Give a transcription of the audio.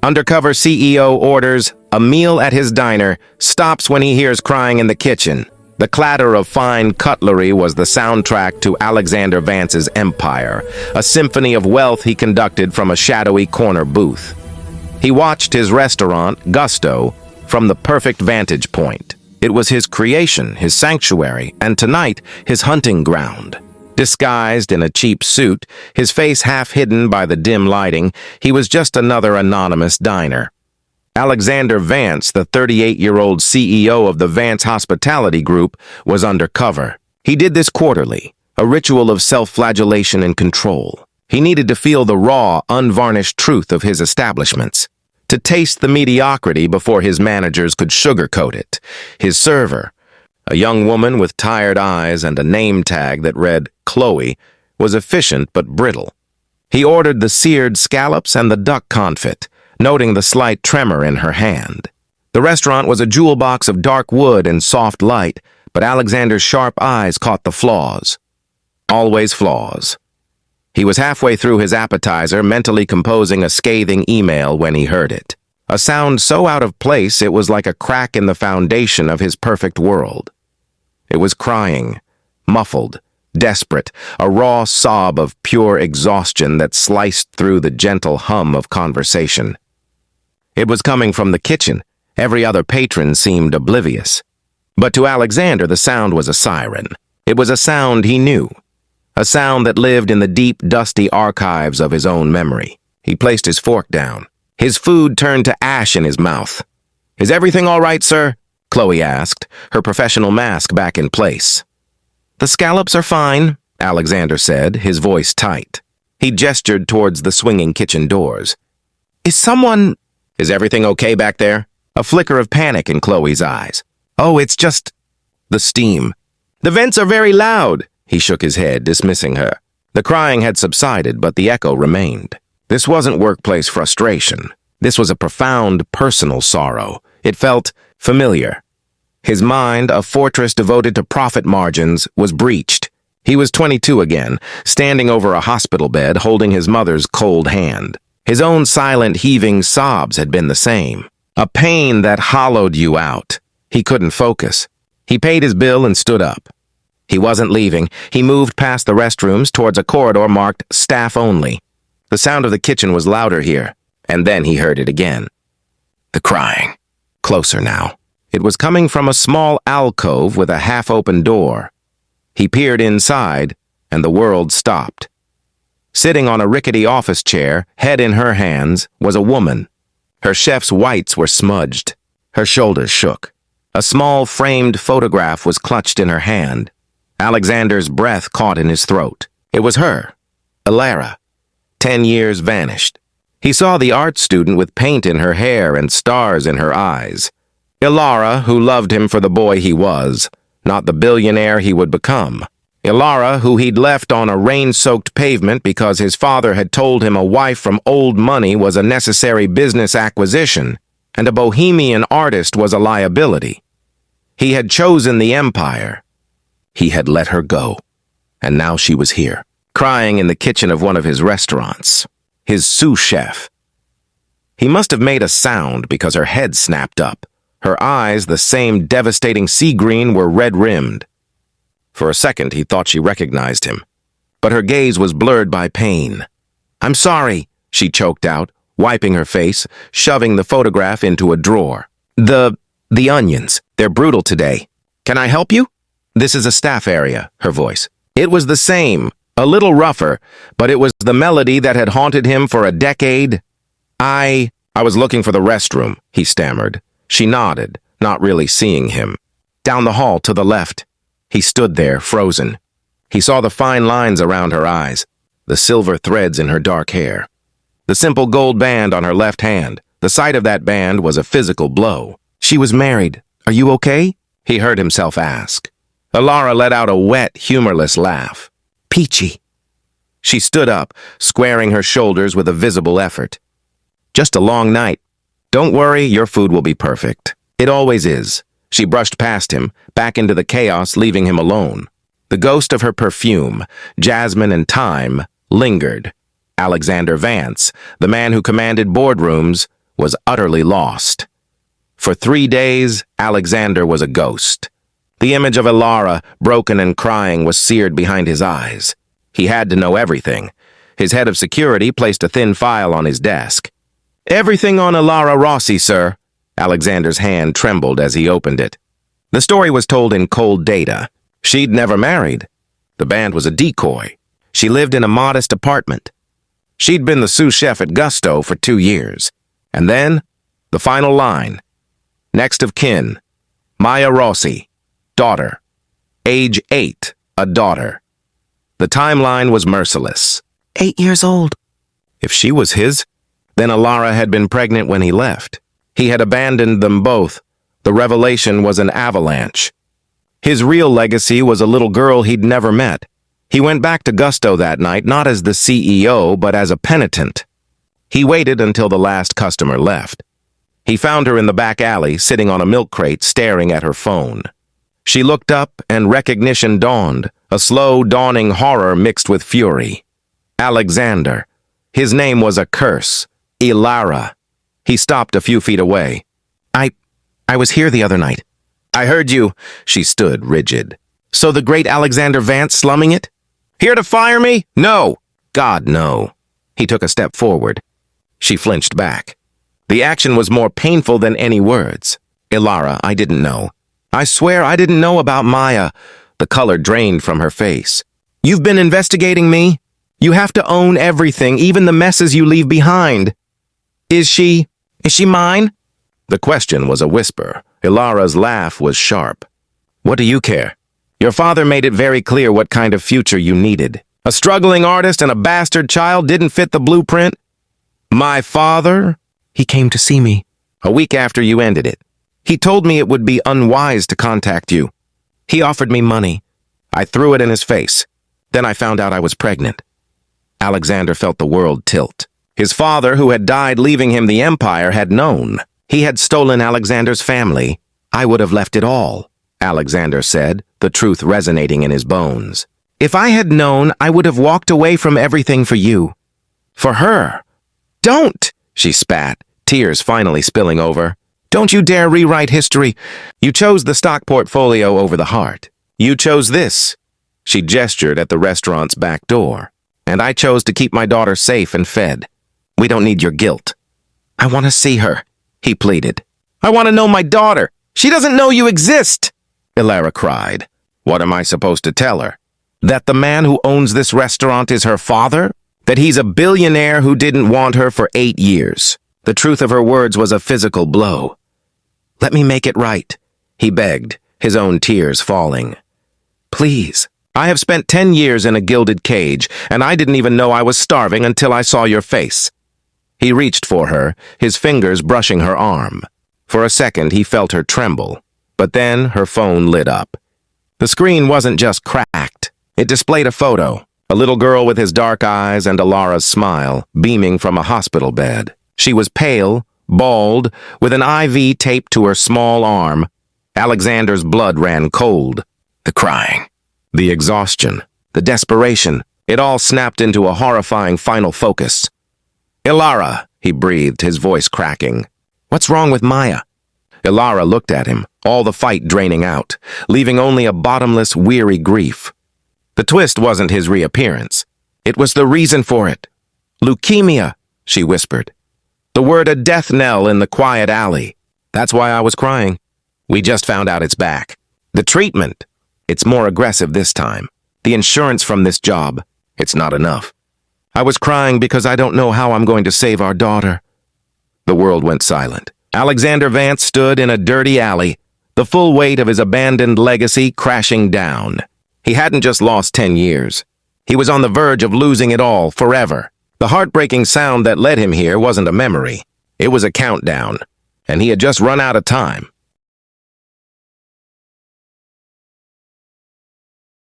Undercover CEO orders a meal at his diner, stops when he hears crying in the kitchen. The clatter of fine cutlery was the soundtrack to Alexander Vance's empire, a symphony of wealth he conducted from a shadowy corner booth. He watched his restaurant, Gusto, from the perfect vantage point. It was his creation, his sanctuary, and tonight, his hunting ground. Disguised in a cheap suit, his face half hidden by the dim lighting, he was just another anonymous diner. Alexander Vance, the 38-year-old CEO of the Vance Hospitality Group, was undercover. He did this quarterly, a ritual of self-flagellation and control. He needed to feel the raw, unvarnished truth of his establishments, to taste the mediocrity before his managers could sugarcoat it. His server, a young woman with tired eyes and a name tag that read Chloe, was efficient but brittle. He ordered the seared scallops and the duck confit, noting the slight tremor in her hand. The restaurant was a jewel box of dark wood and soft light, but Alexander's sharp eyes caught the flaws. Always flaws. He was halfway through his appetizer, mentally composing a scathing email when he heard it. A sound so out of place it was like a crack in the foundation of his perfect world. It was crying, muffled, desperate, a raw sob of pure exhaustion that sliced through the gentle hum of conversation. It was coming from the kitchen. Every other patron seemed oblivious. But to Alexander, the sound was a siren. It was a sound he knew. A sound that lived in the deep, dusty archives of his own memory. He placed his fork down. His food turned to ash in his mouth. "Is everything all right, sir?" Chloe asked, her professional mask back in place. "The scallops are fine," Alexander said, his voice tight. He gestured towards the swinging kitchen doors. Is everything okay back there?" A flicker of panic in Chloe's eyes. "Oh, it's just the steam." "The vents are very loud." He shook his head, dismissing her. The crying had subsided, but the echo remained. This wasn't workplace frustration. This was a profound personal sorrow. It felt familiar. His mind, a fortress devoted to profit margins, was breached. He was 22 again, standing over a hospital bed, holding his mother's cold hand. His own silent, heaving sobs had been the same. A pain that hollowed you out. He couldn't focus. He paid his bill and stood up. He wasn't leaving. He moved past the restrooms towards a corridor marked Staff Only. The sound of the kitchen was louder here, and then he heard it again. The crying. Closer now. It was coming from a small alcove with a half-open door. He peered inside, and the world stopped. Sitting on a rickety office chair, head in her hands, was a woman. Her chef's whites were smudged. Her shoulders shook. A small framed photograph was clutched in her hand. Alexander's breath caught in his throat. It was her, Ilara. 10 years vanished. He saw the art student with paint in her hair and stars in her eyes. Ilara, who loved him for the boy he was, not the billionaire he would become. Ilara, who he'd left on a rain-soaked pavement because his father had told him a wife from old money was a necessary business acquisition, and a bohemian artist was a liability. He had chosen the empire. He had let her go, and now she was here, crying in the kitchen of one of his restaurants, his sous chef. He must have made a sound because her head snapped up. Her eyes, the same devastating sea green, were red-rimmed. For a second, he thought she recognized him, but her gaze was blurred by pain. "I'm sorry," she choked out, wiping her face, shoving the photograph into a drawer. The onions. They're brutal today. Can I help you?" "This is a staff area," her voice. It was the same, a little rougher, but it was the melody that had haunted him for a decade. I was looking for the restroom," he stammered. She nodded, not really seeing him. "Down the hall to the left." He stood there, frozen. He saw the fine lines around her eyes, the silver threads in her dark hair, the simple gold band on her left hand. The sight of that band was a physical blow. She was married. "Are you okay?" he heard himself ask. Ilara let out a wet, humorless laugh. "Peachy." She stood up, squaring her shoulders with a visible effort. "Just a long night. Don't worry, your food will be perfect. It always is." She brushed past him, back into the chaos, leaving him alone. The ghost of her perfume, jasmine and thyme, lingered. Alexander Vance, the man who commanded boardrooms, was utterly lost. For 3 days, Alexander was a ghost. The image of Ilara, broken and crying, was seared behind his eyes. He had to know everything. His head of security placed a thin file on his desk. "Everything on Ilara Rossi, sir." Alexander's hand trembled as he opened it. The story was told in cold data. She'd never married. The band was a decoy. She lived in a modest apartment. She'd been the sous chef at Gusto for 2 years. And then, the final line. Next of kin, Maya Rossi, daughter. Age 8, a daughter. The timeline was merciless. 8 years old. If she was his, then Ilara had been pregnant when he left. He had abandoned them both. The revelation was an avalanche. His real legacy was a little girl he'd never met. He went back to Gusto that night, not as the CEO, but as a penitent. He waited until the last customer left. He found her in the back alley, sitting on a milk crate, staring at her phone. She looked up, and recognition dawned, a slow, dawning horror mixed with fury. Alexander. His name was a curse. Ilara. He stopped a few feet away. I was here the other night. I heard you. She stood rigid. So the great Alexander Vance slumming it? Here to fire me? No. God, no. He took a step forward. She flinched back. The action was more painful than any words. Ilara, I didn't know. I swear I didn't know about Maya. The color drained from her face. You've been investigating me? You have to own everything, even the messes you leave behind. Is she mine? The question was a whisper. Ilara's laugh was sharp. What do you care? Your father made it very clear what kind of future you needed. A struggling artist and a bastard child didn't fit the blueprint? My father? He came to see me. A week after you ended it. He told me it would be unwise to contact you. He offered me money. I threw it in his face. Then I found out I was pregnant. Alexander felt the world tilt. His father, who had died leaving him the empire, had known. He had stolen Alexander's family. I would have left it all, Alexander said, the truth resonating in his bones. If I had known, I would have walked away from everything for you. For her. Don't, she spat, tears finally spilling over. Don't you dare rewrite history. You chose the stock portfolio over the heart. You chose this. She gestured at the restaurant's back door. And I chose to keep my daughter safe and fed. We don't need your guilt. I want to see her, he pleaded. I want to know my daughter. She doesn't know you exist, Ilara cried. What am I supposed to tell her? That the man who owns this restaurant is her father? That he's a billionaire who didn't want her for 8 years? The truth of her words was a physical blow. Let me make it right, he begged, his own tears falling. Please. I have spent 10 years in a gilded cage, and I didn't even know I was starving until I saw your face. He reached for her, his fingers brushing her arm. For a second, he felt her tremble, but then her phone lit up. The screen wasn't just cracked. It displayed a photo, a little girl with his dark eyes and Ilara's smile, beaming from a hospital bed. She was pale, bald, with an IV taped to her small arm. Alexander's blood ran cold. The crying, the exhaustion, the desperation, it all snapped into a horrifying final focus. Ilara, he breathed, his voice cracking. What's wrong with Maya? Ilara looked at him, all the fight draining out, leaving only a bottomless, weary grief. The twist wasn't his reappearance. It was the reason for it. Leukemia, she whispered. The word a death knell in the quiet alley. That's why I was crying. We just found out it's back. The treatment. It's more aggressive this time. The insurance from this job. It's not enough. I was crying because I don't know how I'm going to save our daughter. The world went silent. Alexander Vance stood in a dirty alley, the full weight of his abandoned legacy crashing down. He hadn't just lost 10 years. He was on the verge of losing it all forever. The heartbreaking sound that led him here wasn't a memory. It was a countdown, and he had just run out of time.